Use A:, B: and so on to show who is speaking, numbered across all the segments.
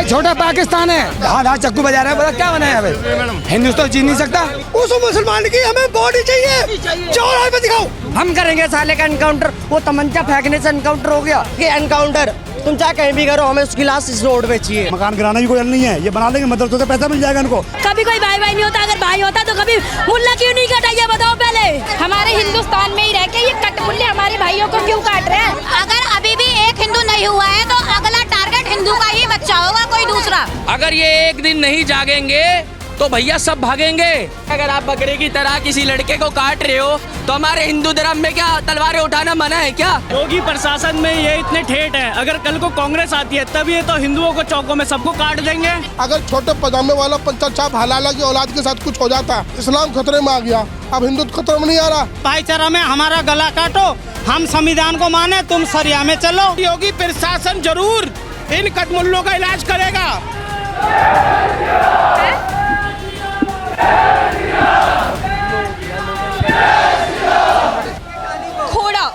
A: छोटा पाकिस्तान है, हाँ चक्कू बजा रहा है, बोला क्या बनाया भाई, हिंदुस्तान जीत नहीं सकता।
B: उस मुसलमान की हमें बॉडी चाहिए, चौराहे पे दिखाओ।
C: हम करेंगे साले का एनकाउंटर। वो तमंचा फेंकने से एनकाउंटर हो गया, ये एनकाउंटर तुम चाहे कहीं भी करो, हमें उसकी लाश इस रोड पे चाहिए।
B: मकान गिराना भी कोई हल नहीं है, ये बना लेंगे, मदरसों से पैसा मिल जाएगा इनको।
D: कभी कोई भाई नहीं होता, अगर भाई होता तो कभी मुल्ला क्यों नहीं कटाइए, बताओ पहले। हमारे हिंदुस्तान में ही रह के ये कटमुल्ले हमारे भाइयों को क्यों काट रहे हैं?
E: अगर अभी भी एक हिंदू नहीं हुआ है तो अगला टारगेट हिंदू का ही बच्चा होगा, कोई दूसरा।
F: अगर ये एक दिन नहीं जागेंगे तो भैया सब भागेंगे। अगर आप बकरे की तरह किसी लड़के को काट रहे हो तो हमारे हिंदू धर्म में क्या तलवारें उठाना मना है क्या?
G: योगी प्रशासन में ये इतने ठेठ है, अगर कल को कांग्रेस आती है तब ये तो हिंदुओं को चौकों में सबको काट देंगे।
H: अगर छोटे पजामे वाला पंचा छाप हलाला की औलाद के साथ कुछ हो जाता, इस्लाम खतरे में आ गया, अब हिंदू खतरे में नहीं आ रहा।
G: भाईचारा में हमारा गला काटो, हम संविधान को माने, तुम सरिया में चलो।
H: योगी प्रशासन जरूर इन कटमुल्लों का इलाज करेगा।
D: खोड़ा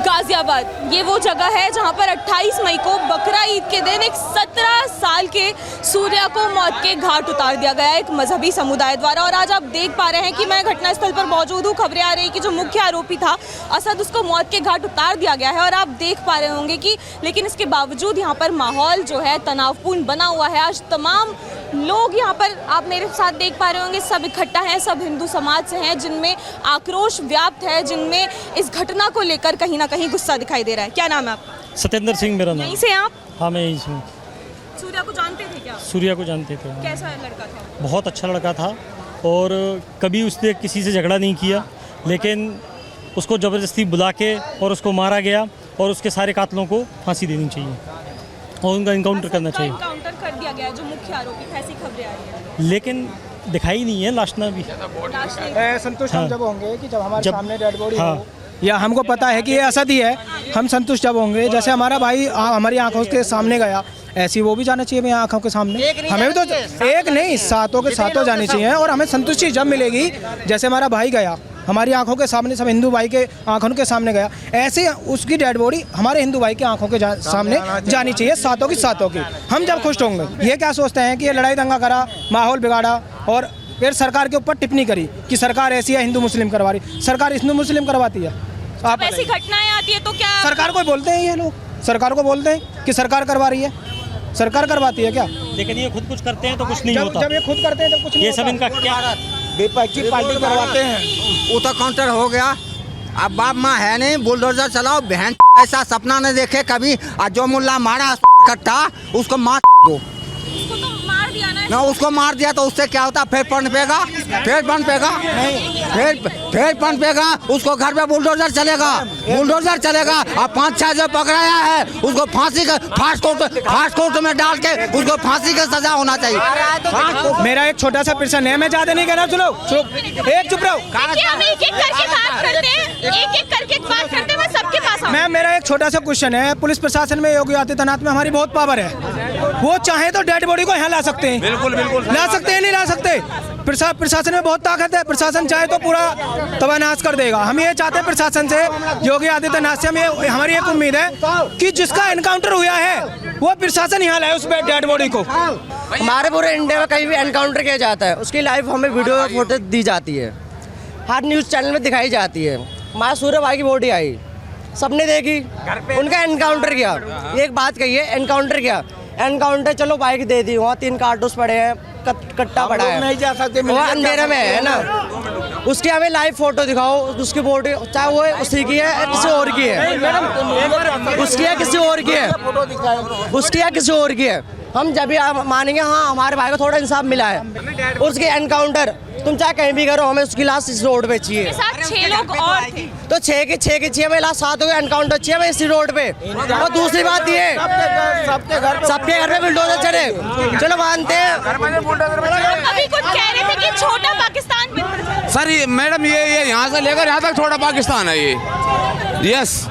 D: गाजियाबाद ये वो जगह है जहां पर 28 मई को बकरा ईद के दिन एक 17 साल के सूर्या को मौत के घाट उतार दिया गया एक मजहबी समुदाय द्वारा। और आज आप देख पा रहे हैं कि मैं घटनास्थल पर मौजूद हूँ। खबरें आ रही कि जो मुख्य आरोपी था असद, उसको मौत के घाट उतार दिया गया है। और आप देख पा रहे होंगे कि लेकिन इसके बावजूद यहाँ पर माहौल जो है तनावपूर्ण बना हुआ है। आज तमाम लोग यहाँ पर आप मेरे साथ देख पा रहे होंगे, सब इकट्ठा हैं, सब हिंदू समाज से हैं, जिनमें आक्रोश व्याप्त है, जिनमें इस घटना को लेकर कहीं ना कहीं गुस्सा दिखाई दे रहा है। क्या नाम है आपका?
G: सत्येंद्र सिंह मेरा नाम।
D: यहीं से आप?
G: हाँ मैं यहीं से।
D: सूर्या को जानते थे क्या?
G: सूर्या को जानते थे।
D: कैसा लड़का था?
G: बहुत अच्छा लड़का था और कभी उसने किसी से झगड़ा नहीं किया, लेकिन उसको ज़बरदस्ती बुला के और उसको मारा गया और उसके सारे कातलों को फांसी देनी चाहिए और उनका इनकाउंटर करना चाहिए।
D: इनकाउंटर कर दिया गया है जो मुख्य आरोपी था, ऐसी खबरें आ रही हैं।
G: लेकिन दिखाई नहीं है लाश ना भी।
B: संतुष्ट हम जब होंगे कि जब हमारे सामने डेड बॉडी
G: हाँ।
B: हो, या हमको पता है कि ये असद ही है, हम संतुष्ट जब होंगे। जैसे हमारा भाई हमारी आंखों के सामने गया, ऐसी वो भी जाना चाहिए मेरी आंखों के सामने। हमें भी तो एक नहीं, सातों के सातों जानी चाहिए। और हमें संतुष्टि जब मिलेगी, जैसे हमारा भाई गया हमारी आंखों के सामने, सब हिंदू भाई के आंखों के सामने गया, ऐसे उसकी डेड बॉडी हमारे हिंदू भाई की आंखों के सामने जानी चाहिए, सातों की। हम जब खुश होंगे। ये क्या सोचते हैं कि ये लड़ाई दंगा करा, माहौल बिगाड़ा और फिर सरकार के ऊपर टिप्पणी करी कि सरकार ऐसी है, हिंदू मुस्लिम करवा रही। सरकार हिंदू मुस्लिम करवाती है? आप
D: ऐसी घटनाएं आती है तो क्या
B: सरकार को बोलते हैं ये लोग, सरकार को बोलते हैं कि सरकार करवा रही है, सरकार करवाती है क्या?
G: लेकिन ये खुद कुछ करते हैं तो कुछ नहीं होता।
B: जब ये खुद करते हैं तो कुछ नहीं
G: ये सब इनका क्या
C: विपक्षी पार्टी करवाते हैं। वो तो काउंटर हो गया। अब बाप माँ है नहीं, बुलडोजर चलाओ, बहन ऐसा सपना नहीं देखे कभी। और जो मुल्ला मारा कट्टा उसको मार दो,
D: उसको तो मार दिया
C: ना, उसको मार दिया तो उससे क्या होता? फिर पनपेगा, फिर पनपेगा नहीं, फिर पनपेगा। उसको घर पे बुलडोजर चलेगा। अब 5-6 जो पकड़ाया है उसको फांसी का फास्ट कोर्ट में डाल के उसको फांसी का सजा होना चाहिए।
B: मेरा एक छोटा सा प्रश्न है, मैं ज्यादा नहीं कहना। चलो एक चुप रहो।
D: हम एक एक करके बात करते हैं, मैं सबके पास आऊं।
B: मैम मेरा एक छोटा सा क्वेश्चन है, पुलिस प्रशासन में योगी आदित्यनाथ में हमारी बहुत पावर है, वो चाहे तो डेड बॉडी को यहाँ ला सकते हैं। बिल्कुल ला सकते हैं, नहीं ला सकते? प्रशासन में बहुत ताकत है, प्रशासन चाहे तो पूरा तबानाश कर देगा। हम ये चाहते हैं प्रशासन से, योगी आदित्यनाथ से हमारी एक उम्मीद है कि जिसका एनकाउंटर हुआ है वो प्रशासन यहाँ लाए उस डेड बॉडी को।
C: हमारे पूरे इंडिया में कहीं भी एनकाउंटर किया जाता है, उसकी लाइव हमें वीडियो फोटो दी जाती है, हर न्यूज़ चैनल में दिखाई जाती है। हमारे सूर्य भाई की बॉडी आई, सबने देखी, उनका एनकाउंटर किया। एक बात कही है, एनकाउंटर किया, एनकाउंटर चलो बाइक दे दी, वहाँ 3 कारतूस पड़े हैं, कट्टा पड़ा है, नहीं जा सकते, वो अंधेरे में है ना। उसकी हमें लाइव फोटो दिखाओ, उसकी बॉडी चाहे वो उसी की है किसी और की है, उसकी है किसी और की है, उसकी है किसी और की है। हम जब भी मानेंगे हाँ हमारे भाई को थोड़ा इंसाफ मिला है। उसके एनकाउंटर तुम चाहे कहीं भी करो, हमें उसकी लाश इस रोड पे चाहिए।
D: 6 लोग और थे
C: तो 6 के चाहिए, हमें लाश 7 एनकाउंटर चाहिए हमें इसी रोड पे। और दूसरी बात ये सबके घर पे बुलडोजर चले, चलो मानते हैं।
D: अभी कुछ कह रहे थे कि छोटा पाकिस्तान।
H: सर मैडम ये यहाँ से लेकर यहाँ तक छोटा पाकिस्तान है ये। यस,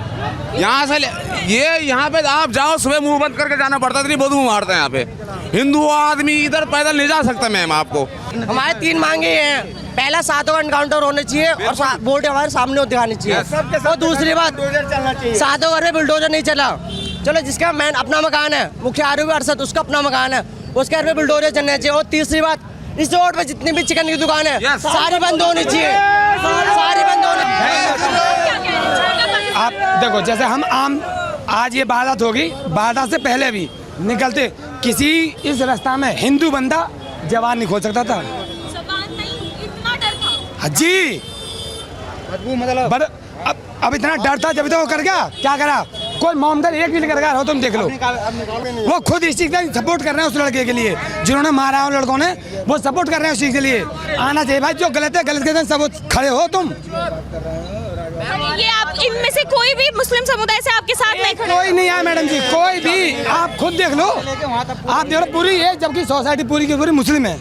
H: यहाँ से ये यहाँ पे आप जाओ, सुबह मुंह बंद करके जाना पड़ता है, इतनी बदबू मारते हैं यहाँ पे। हिंदू आदमी इधर पैदल नहीं जा सकता मैम आपको।
C: हमारे 3 मांगे हैं, पहला 7 का एनकाउंटर होने चाहिए और बोर्ड हमारे सामने दिखानी चाहिए। और दूसरी बात 7 घर में बुलडोजर नहीं चला, चलो जिसका मैन अपना मकान है, मुख्य आरोपी अरशद उसका अपना मकान है, उसके घर पे बुलडोजर चलना चाहिए। और तीसरी बात, इस रोड पे जितनी भी चिकन की दुकान है सारी बंद होनी चाहिए, सारी बंद होनी चाहिए।
A: आप देखो, जैसे हम आम आज ये वारदात होगी, वारदात से पहले भी निकलते किसी इस रास्ता में हिंदू बंदा जवान नहीं खोल सकता था।
D: जवान नहीं, इतना डर था।
A: हाँ जी, मतलब अब इतना डर था जब तो वो कर गया, क्या करा, कोई मोहम्मद एक भी लेकर गया हो, तुम देख लो। वो खुद इस चीज का सपोर्ट कर रहे हैं उस लड़के के लिए जिन्होंने मारा है, उन लड़कों ने, वो सपोर्ट कर रहे हैं उस चीज के लिए। आना चाहिए भाई, जो गलत है गलत के दिन सब खड़े हो तुम।
D: ये आप इनमें से कोई भी मुस्लिम समुदाय से आपके साथ नहीं खड़े?
A: कोई नहीं आया मैडम जी, कोई भी। आप खुद देख लो, आप देख लो पूरी है, जबकि सोसाइटी पूरी की पूरी मुस्लिम है।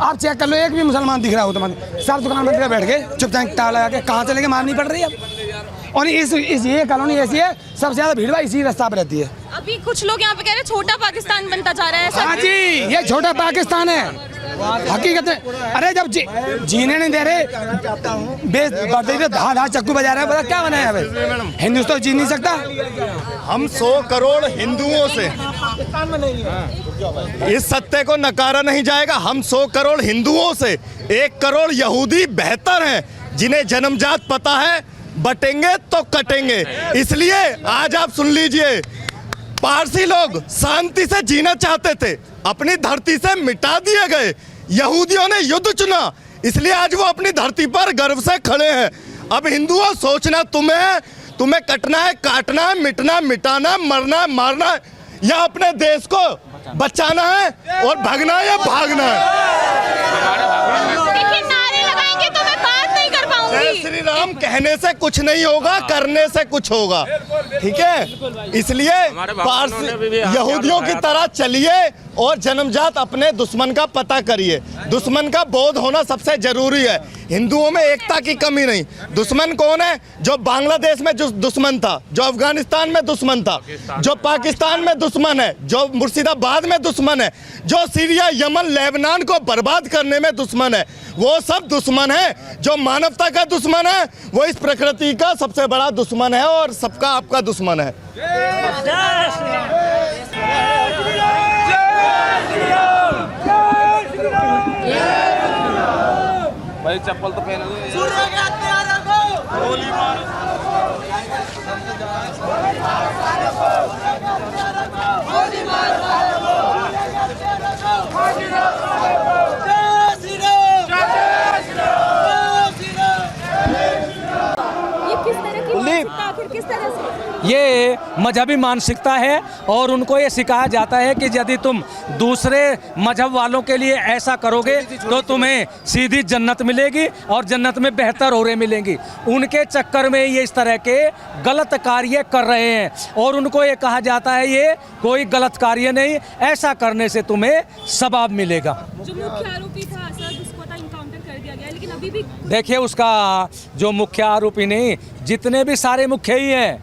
A: आप चेक कर लो, एक भी मुसलमान दिख रहा हो तुम्हारे, सब दुकान बंद कर बैठ गए चुपचाप ताला लगा के, कहाँ से लेके मारनी पड़ रही है अब। और इस ये कॉलोनी ऐसी है, सबसे ज्यादा भीड़ भाई इसी रास्ता पर रहती है।
D: अभी कुछ लोग यहाँ पे कह रहे हैं छोटा पाकिस्तान बनता जा रहा है।
A: हाँ जी, ये छोटा पाकिस्तान है हकीकत में। अरे जब जीने नहीं दे रहे, धार चक्कू बजा रहे हैं, पता क्या बनाया भाई, हिंदुस्तान जी नहीं सकता।
I: हम 100 करोड़ हिंदुओं से इस सत्य को नकारा नहीं जाएगा। हम 100 करोड़ हिंदुओं से 1 करोड़ यहूदी बेहतर हैं, जिन्हें जन्मजात पता है बटेंगे तो कटेंगे। इसलिए आज आप सुन लीजिए, पारसी लोग शांति से जीना चाहते थे, अपनी धरती से मिटा दिए गए। यहूदियों ने युद्ध चुना, इसलिए आज वो अपनी धरती पर गर्व से खड़े हैं। अब हिंदुओं, सोचना तुम्हें कटना है, काटना है, मिटना, मिटाना, मरना, मारना है, या अपने देश को बचाना है और भागना है या भागना है।
D: देखिए, नारे लगाएंगे तो मैं बात नहीं कर पाऊंगी।
I: जय श्री राम कहने से कुछ नहीं होगा, करने से कुछ होगा, ठीक है। इसलिए पारसी यहूदियों की तरह चलिए और जन्मजात अपने दुश्मन का पता करिए। दुश्मन का बोध होना सबसे जरूरी है। हिंदुओं में एकता की कमी नहीं। दुश्मन कौन है? जो बांग्लादेश में जो दुश्मन था, जो अफगानिस्तान में दुश्मन था, जो पाकिस्तान में दुश्मन है, जो मुर्शिदाबाद में दुश्मन है, जो सीरिया, यमन, लेबनान को बर्बाद करने में दुश्मन है, वो सब दुश्मन है। जो मानवता का दुश्मन है वो इस प्रकृति का सबसे बड़ा दुश्मन है और सबका आपका दुश्मन है।
H: भाई चप्पल तो पहन लो।
D: किस तरह से?
J: ये मजहबी मानसिकता है और उनको ये सिखाया जाता है कि यदि तुम दूसरे मजहब वालों के लिए ऐसा करोगे तो तुम्हें सीधी जन्नत मिलेगी और जन्नत में बेहतर औरें मिलेंगी। उनके चक्कर में ये इस तरह के गलत कार्य कर रहे हैं और उनको ये कहा जाता है ये कोई गलत कार्य नहीं, ऐसा करने से तुम्हें सवाब मिलेगा।
D: जो मुख्य आरोपी था असद, उसको तो इनकाउंटर कर दिया गया, लेकिन अभी भी
J: देखिए उसका जो मुख्य आरोपी नहीं, जितने भी सारे मुख्य ही हैं,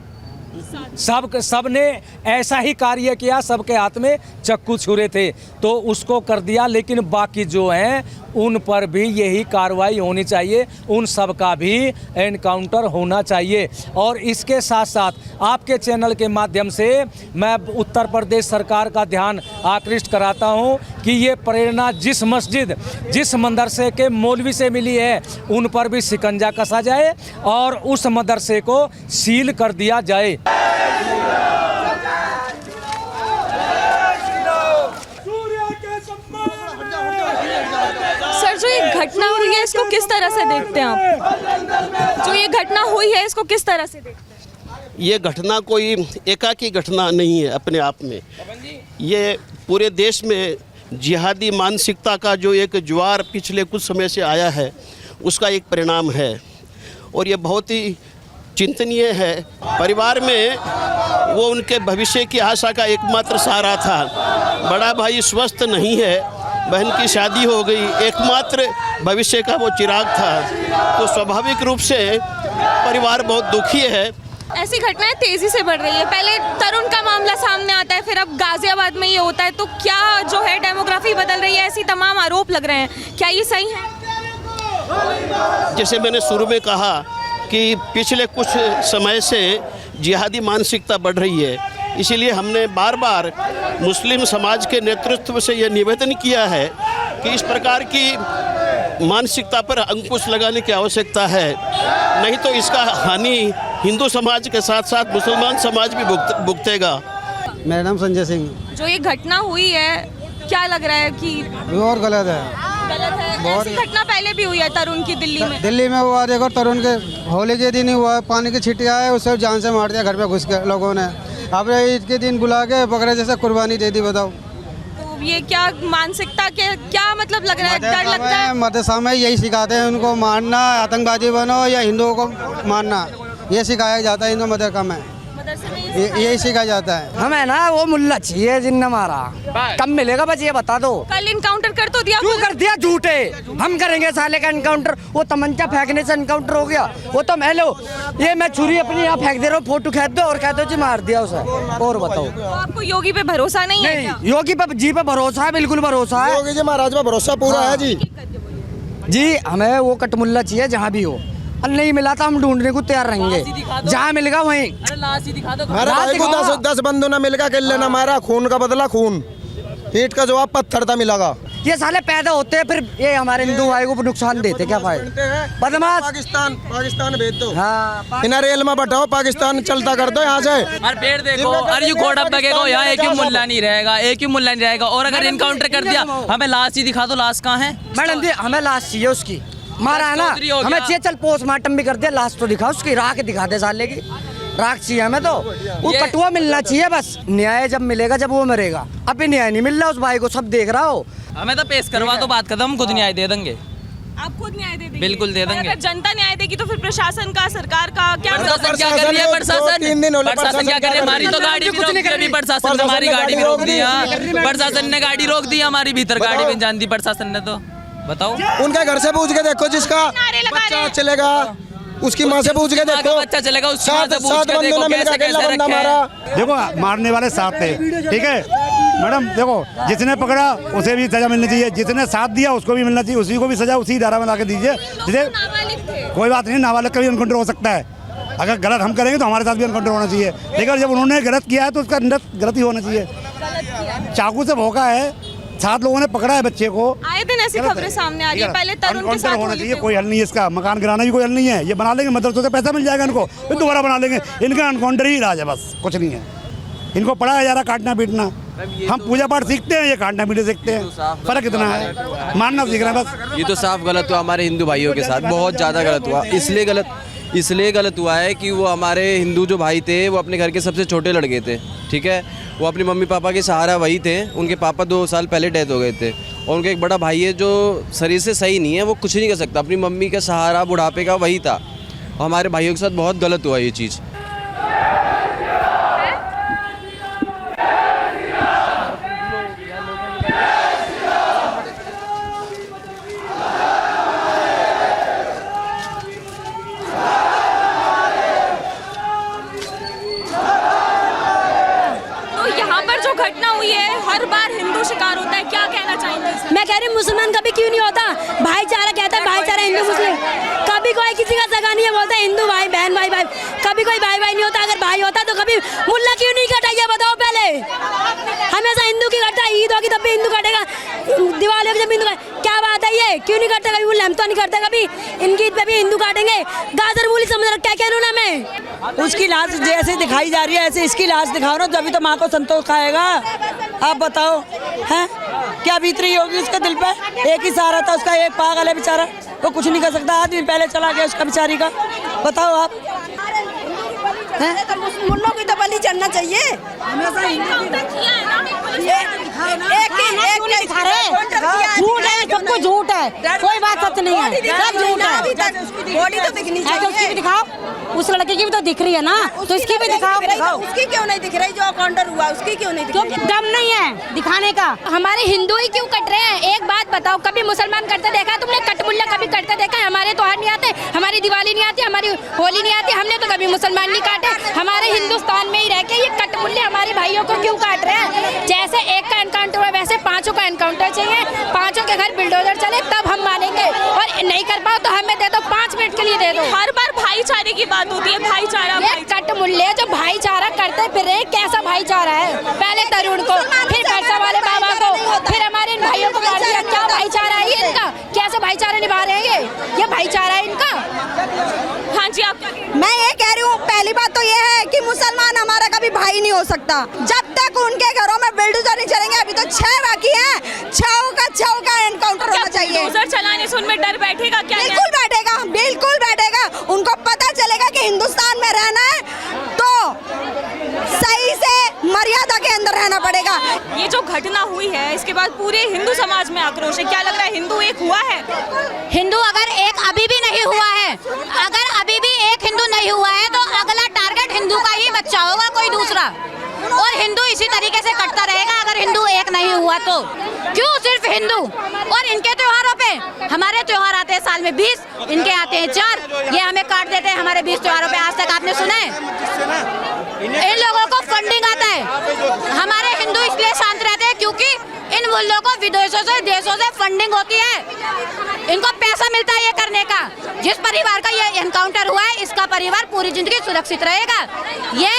J: सब ने ऐसा ही कार्य किया, सबके हाथ में चक्कू छुरे थे तो उसको कर दिया। लेकिन बाकी जो हैं उन पर भी यही कार्रवाई होनी चाहिए, उन सब का भी एनकाउंटर होना चाहिए। और इसके साथ साथ आपके चैनल के माध्यम से मैं उत्तर प्रदेश सरकार का ध्यान आकृष्ट कराता हूं कि ये प्रेरणा जिस मस्जिद, जिस मदरसे के मौलवी से मिली है उन पर भी शिकंजा कसा जाए और उस मदरसे को सील कर दिया जाए।
D: सर, जो ये घटना हुई है इसको किस तरह से देखते हैं आप? जो ये घटना हुई है इसको किस तरह से देखते हैं?
K: ये घटना कोई एकाकी घटना नहीं है अपने आप में। ये पूरे देश में जिहादी मानसिकता का जो एक ज्वार पिछले कुछ समय से आया है उसका एक परिणाम है और ये बहुत ही चिंतनीय है। परिवार में वो उनके भविष्य की आशा का एकमात्र सहारा था। बड़ा भाई स्वस्थ नहीं है, बहन की शादी हो गई, एकमात्र भविष्य का वो चिराग था, तो स्वाभाविक रूप से परिवार बहुत दुखी है।
D: ऐसी घटनाएं तेजी से बढ़ रही है। पहले तरुण का मामला सामने आता है, फिर अब गाजियाबाद में ये होता है, तो क्या जो है डेमोग्राफी बदल रही है, ऐसी तमाम आरोप लग रहे हैं, क्या ये सही है?
K: जैसे मैंने शुरू में कहा कि पिछले कुछ समय से जिहादी मानसिकता बढ़ रही है। इसीलिए हमने बार बार मुस्लिम समाज के नेतृत्व से ये निवेदन किया है कि इस प्रकार की मानसिकता पर अंकुश लगाने की आवश्यकता है, नहीं तो इसका हानि हिंदू समाज के साथ साथ मुसलमान समाज भी भुगतेगा।
B: मेरा नाम संजय सिंह।
D: जो ये घटना हुई है, क्या लग रहा है कि
B: और गलत है,
D: गलत है? ऐसी घटना पहले भी हुई है तरुण की दिल्ली में।
B: हुआ, देखो तरुण के होली के दिन ही हुआ, पानी की छिटिया है, उससे जान से मार दिया घर पे घुस के लोगों ने। अब ईद के दिन बुला के बकरे जैसे कुर्बानी दे दी, बताओ।
D: तो ये क्या मानसिकता के क्या मतलब लग रहा है, डर लगता है?
B: मदरसा में यही सिखाते हैं उनको, मारना आतंकवादी बनो या हिंदुओं को मारना, ये सिखाया जाता है हिंदू मदरसा में, यही सिखाया जाता है।
C: हमें ना वो मुल्ला चाहिए जिनने मारा, कब मिलेगा बस ये बता दो।
D: कल इनकाउंटर कर तो दिया,
C: क्यों कर दिया? झूठे हम करेंगे साले का इनकाउंटर, वो तमंचा फेंकने से इनकाउंटर हो गया। वो तो मैं लो, ये मैं छुरी अपनी यहाँ फेंक दे रहा हूँ, फोटो खींच दो और कह दो जी मार दिया उसे। और बताओ,
D: तो आपको योगी पे भरोसा नहीं है क्या?
C: योगी पे जी पे भरोसा है, बिल्कुल भरोसा है।
B: योगी जी महाराज पे भरोसा पूरा है जी।
C: जी हमें वो कटमुल्ला चाहिए जहाँ भी हो, और नहीं मिला तो हम ढूंढने को तैयार रहेंगे, जहाँ मिलेगा वहीं।
B: मेरे भाई को 10 बंदों ने मिलकर कर लेना, मारा खून का बदला खून, ईंट का जवाब पत्थर था मिलेगा।
C: ये साले पैदा होते हैं, फिर ये हमारे हिंदू भाई को नुकसान देते, क्या फायदा? बदमाश
B: पाकिस्तान भेज दो,
C: हाँ,
B: इन्हें रेल में बैठाओ, पाकिस्तान चलता कर दो यहाँ से।
F: और पेड़ देखो, और ये घोड़ा बगेगा, यहाँ एक ही मुल्ला नहीं रहेगा, एक ही मुल्ला नहीं रहेगा। और अगर इनकाउंटर कर दिया, हमें लाश ही दिखा दो, लाश कहाँ है?
C: मैडम जी हमें लाश चाहिए उसकी, मारा है ना, हमें चाहिए, चल पोस्टमार्टम भी कर दिया, लाश तो दिखा उसकी, राख दिखा दे साले की, राख चाहिए हमें। तो वो कटुआ मिलना चाहिए बस। न्याय जब मिलेगा जब वो मरेगा, अभी न्याय नहीं मिल रहा उस भाई को, सब देख रहा हो।
F: हमें तो पेश करवा दो, बात खत्म, हम खुद न्याय दे देंगे।
D: आप खुद न्याय दे देंगे?
F: बिल्कुल दे देंगे।
D: अगर जनता न्याय देगी तो फिर प्रशासन का, सरकार का क्या?
F: प्रशासन क्या कर रही है? प्रशासन क्या कर रही है? हमारी तो गाड़ी भी रोक दी, प्रशासन ने हमारी गाड़ी भी रोक दी। प्रशासन ने गाड़ी रोक दी हमारी, भीतर गाड़ी भी जान दी प्रशासन ने। तो बताओ,
B: उनके घर से पूछ के देखो, जिसका बच्चा चलेगा उसकी माँ से पूछ के देखो,
F: बच्चा चलेगा उसकी माँ से पूछ के देखो, कैसे कैसे रखे हैं।
A: देखो मारने वाले साथ थे, ठीक है मैडम। देखो जिसने पकड़ा उसे भी सजा मिलनी चाहिए, जिसने साथ दिया उसको भी मिलना चाहिए, उसी को भी सजा उसी धारा में ला के दीजिए। जिसे कोई बात नहीं, नाबालिग का भी एनकाउंटर हो सकता है, अगर गलत हम करेंगे तो हमारे साथ भी एनकाउंटर होना चाहिए। लेकिन जब उन्होंने गलत किया है तो उसका गलत ही होना चाहिए। चाकू से भोंका है, 7 लोगों ने पकड़ा है बच्चे को,
D: आए दिन ऐसी खबरें सामने आ रही है। पहले तरुण के साथ
A: होना चाहिए, कोई हल नहीं है इसका। मकान गिराना भी कोई हल नहीं है, ये बना लेंगे, मदरसों से पैसा मिल जाएगा इनको, फिर दोबारा बना लेंगे। इनका एनकाउंटर ही इलाज है, बस कुछ नहीं है। इनको पढ़ाया जा रहा काटना पीटना, हम पूजा पाठ सीखते हैं, ये काटना पीटना सीखते हैं, फर्क इतना है, मानना सीख रहे हैं बस।
L: ये तो साफ गलत हुआ हमारे हिंदू भाइयों के साथ, बहुत ज़्यादा गलत हुआ। इसलिए गलत हुआ है कि वो हमारे हिंदू जो भाई थे वो अपने घर के सबसे छोटे लड़के थे, ठीक है। वो अपनी मम्मी पापा के सहारा वही थे, उनके पापा 2 साल पहले डेथ हो गए थे, और उनका एक बड़ा भाई है जो शरीर से सही नहीं है, वो कुछ नहीं कर सकता, अपनी मम्मी का सहारा बुढ़ापे का वही था। और हमारे भाइयों के साथ बहुत गलत हुआ ये चीज़।
D: घटना हुई है, हर बार हिंदू शिकार होता है, क्या कहना चाहेंगे?
E: मैं कह रही हूँ मुसलमान कभी क्यों नहीं होता, भाईचारा कहता है, भाईचारा हिंदू मुस्लिम, कभी कोई किसी का सगा नहीं है, बोलता है हिंदू भाई बहन भाई भाई, कभी कोई भाई भाई नहीं होता। अगर भाई होता तो कभी मुल्ला क्यों नहीं कटा, ये बताओ पहले। हमेशा हिंदू की कटता है, ईद होगी तब भी हिंदू कटेगा, दिवाली होगी जब हिंदू, क्या बात है ये, क्यों नहीं करते? कभी मुल्ला हम तो नहीं करते, कभी इनकी ईद पे भी हिंदू काटेंगे। गाजर मूली समझ रखा है क्या इन्होंने हमें?
C: उसकी लाश जैसे दिखाई जा रही है ऐसे इसकी लाश दिखाओ ना, तभी तो माँ को संतोष खाएगा। आप बताओ हैं क्या बीत रही होगी उसके दिल पे? एक ही सहारा था उसका, एक पागल है बेचारा, वो कुछ नहीं कर सकता, आदमी पहले चला गया उसका बेचारी का। बताओ आप,
E: मुल्लों की तो बलि चढ़ना चाहिए। झूठ है, सब कुछ झूठ है, कोई बात सच नहीं है, सब झूठ है। बॉडी तो दिखनी चाहिए, उसकी भी दिखाओ, उस लड़के की भी तो दिख रही है ना, तो इसकी भी दिखाओ। उसकी क्यों नहीं दिख रही, जो काउंटर हुआ उसकी क्यों नहीं दिख रही? क्योंकि दम नहीं है दिखाने का। हमारे हिंदू ही क्यों कट रहे हैं? एक बात बताओ, कभी मुसलमान करते देखा तुमने? कटमुल्ला कभी करते देखा है? हमारे त्योहार नहीं आते, हमारी दिवाली नहीं आती, हमारी होली नहीं आती, हमने तो कभी मुसलमान नहीं काटे। हमारे हिंदुस्तान में ही रह के ये कटमुल्ले हमारे भाइयों को क्यों काट रहे हैं? जैसे एक का एनकाउंटर हुआ वैसे 5 का एनकाउंटर चाहिए, 5 के घर बिल्डोजर चले तब हम मानेंगे, और नहीं कर पाओ तो हमें दे दो, 5 मिनट के लिए दे दो।
D: हर बार भाईचारे की बात होती है, भाईचारा।
E: कटमुल्ले जो भाईचारा करते फिर रहे, कैसा भाईचारा है? पहले तरुण को, फिर पैसा वाले बाबा को, फिर हमारे इन भाइयों को मार दिया। क्या भाईचारा है ये इनका? कैसे भाईचारा निभा रहे हैं ये भाईचारा है इनका?
D: हाँ जी, आप
E: मैं ये कह रही हूँ, पहली बात तो ये है कि मुसलमान हमारा कभी भाई नहीं हो सकता जब तक उनके घरों में बिल्डोजर नहीं चलेंगे। अभी तो 6 बाकी हैं, 6 का एनकाउंटर होना चाहिए।
D: बुलडोजर चलाने से उनमें डर बैठेगा क्या?
E: बिल्कुल बैठेगा, बिल्कुल बैठेगा। उनको पता चलेगा कि हिंदुस्तान में रहना है तो सही से मर्यादा के अंदर रहना पड़ेगा।
D: ये जो घटना हुई है इसके बाद पूरे हिंदू समाज में आक्रोश है। क्या लग रहा है, हिंदू एक हुआ है?
E: हिंदू अगर एक अभी भी नहीं हुआ है, अगर अभी भी एक हिंदू नहीं हुआ है तो अगला टारगेट हिंदू का ही बच्चा होगा, कोई दूसरा। और हिंदू इसी तरीके से कटता रहेगा अगर हिंदू एक नहीं हुआ तो। क्यों सिर्फ हिंदू? और इनके त्योहारों पे, हमारे त्योहार आते हैं साल में 20, इनके आते हैं 4, ये हमें काट देते हैं हमारे 20 त्योहारों पे। आज तक आपने सुना है इन लोगों को फंडिंग आता है? हमारे हिंदू इसलिए शांत रहते हैं क्योंकि इन मुल्कों को विदेशों से, देशों से फंडिंग होती है, इनको पैसा मिलता है ये करने का। जिस परिवार का ये एनकाउंटर हुआ है इसका परिवार पूरी जिंदगी सुरक्षित रहेगा। ये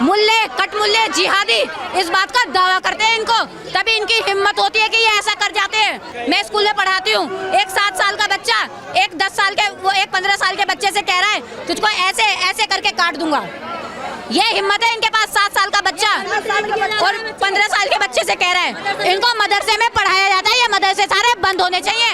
E: मुल्ले, कटमुल्ले, जिहादी इस बात का दावा करते हैं इनको, तभी इनकी हिम्मत होती है कि ये ऐसा कर जाते हैं। मैं स्कूल में पढ़ाती हूँ, एक 7 साल का बच्चा एक 10 साल के, वो एक 15 साल के बच्चे से कह रहा है तुझको ऐसे ऐसे करके काट दूंगा। ये हिम्मत है इनके पास। 7 साल का बच्चा और 15 साल के बच्चे से कह रहा है। इनको मदरसे में पढ़ाया जाता है, ये मदरसे सारे बंद होने चाहिए।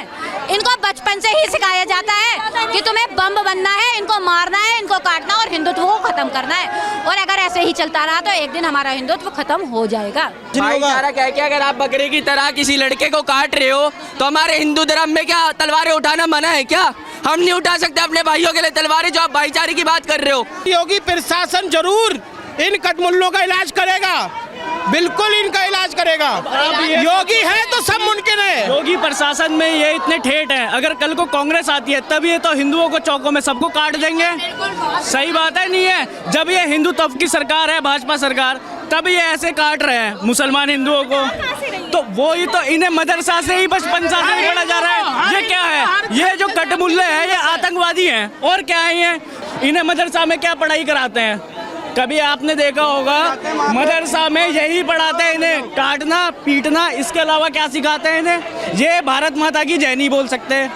E: इनको बचपन से ही सिखाया जाता है कि तुम्हें बम बनना है, इनको मारना है, इनको काटना और हिंदुत्व को खत्म करना है। और अगर ऐसे ही चलता रहा तो एक दिन हमारा हिंदुत्व खत्म हो जाएगा।
F: भाईचारा क्या है कि अगर आप बकरे की तरह किसी लड़के को काट रहे हो तो हमारे हिंदू धर्म में क्या तलवारें उठाना मना है क्या? हम नहीं उठा सकते अपने भाइयों के लिए तलवारें, जो आप भाईचारे की बात कर रहे हो।
B: योगी प्रशासन जरूर इन कटमुल्लों का इलाज करेगा, बिल्कुल इनका इलाज करेगा। योगी है तो सब मुमकिन है।
G: योगी प्रशासन में ये इतने ठेठ हैं, अगर कल को कांग्रेस आती है तब ये तो हिंदुओं को चौकों में सबको काट देंगे। सही बात है, नहीं है? जब ये हिंदू तब की सरकार है, भाजपा सरकार, तब ये ऐसे काट रहे हैं मुसलमान हिंदुओं को। तो वो ही तो इन्हें मदरसा से ही बचपन से नहीं पढ़ा जा रहा है। ये क्या है? ये जो कटमुल्ले हैं ये आतंकवादी हैं और क्या है ये? इन्हें मदरसा में क्या पढ़ाई कराते हैं? कभी आपने देखा होगा मदरसा में यही पढ़ाते हैं इन्हें, काटना पीटना, इसके अलावा क्या सिखाते हैं इन्हें? ये भारत माता की जय नहीं बोल सकते,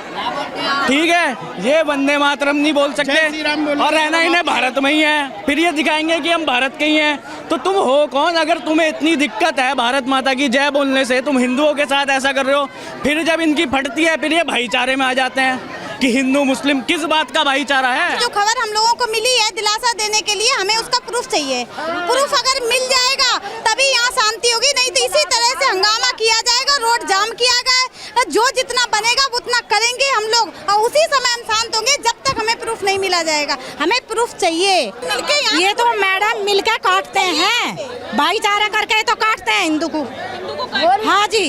G: ठीक है, ये वंदे मातरम नहीं बोल सकते, और रहना इन्हें भारत में ही है। फिर ये दिखाएंगे कि हम भारत के ही हैं। तो तुम हो कौन अगर तुम्हें इतनी दिक्कत है भारत माता की जय बोलने से? तुम हिंदुओं के साथ ऐसा कर रहे हो। फिर जब इनकी फटती है फिर ये भाईचारे में आ जाते हैं कि हिंदू मुस्लिम किस बात का भाईचारा है?
E: जो खबर हम लोगों को मिली है दिलासा देने के लिए, हमें उसका प्रूफ चाहिए। प्रूफ अगर मिल जाएगा तभी यहाँ शांति होगी, नहीं तो इसी तरह से हंगामा किया जाएगा, रोड जाम किया गया। जो जितना बनेगा उतना करेंगे हम लोग, और उसी समय हम शांत होंगे जब तक हमें प्रूफ नहीं मिला जाएगा। हमें प्रूफ चाहिए। ये तो मैडम मिलकर काटते हैं, भाईचारा करके तो काटते हैं हिंदू को। हाँ जी,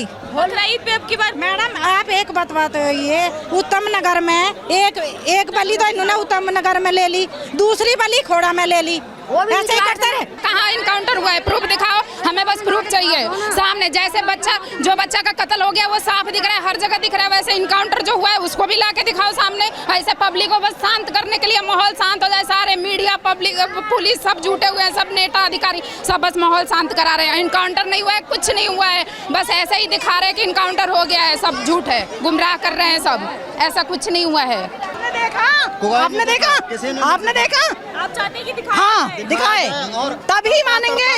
D: ईद पे अब की बार
E: मैडम आप एक बात तो ये उत्तम नगर में एक बलि तो इन्होंने उत्तम नगर में ले ली, दूसरी बलि खोड़ा में ले ली, ऐसे ही करते रहे।
M: कहाँ इनकाउंटर हुआ है? प्रूफ दिखाओ, हमें बस प्रूफ चाहिए सामने। जैसे जो बच्चा का कत्ल हो गया वो साफ दिख रहा है, हर जगह दिख रहा है, वैसे इनकाउंटर जो हुआ है उसको भी लाके दिखाओ सामने। ऐसे पब्लिक को बस शांत करने के लिए, माहौल शांत हो जाए, सारे मीडिया, पब्लिक, पुलिस सब जुटे हुए हैं, सब नेता अधिकारी सब बस माहौल शांत करा रहे हैं। इनकाउंटर नहीं हुआ है, कुछ नहीं हुआ है, बस ऐसे ही दिखा रहे हैं कि इनकाउंटर हो गया है। सब झूठ है, गुमराह कर रहे हैं सब, ऐसा कुछ नहीं हुआ है।
E: आपने देखा? आपने देखा?
D: आप चाहते हैं कि दिखाएं?
E: हाँ दिखाए, तभी मानेंगे,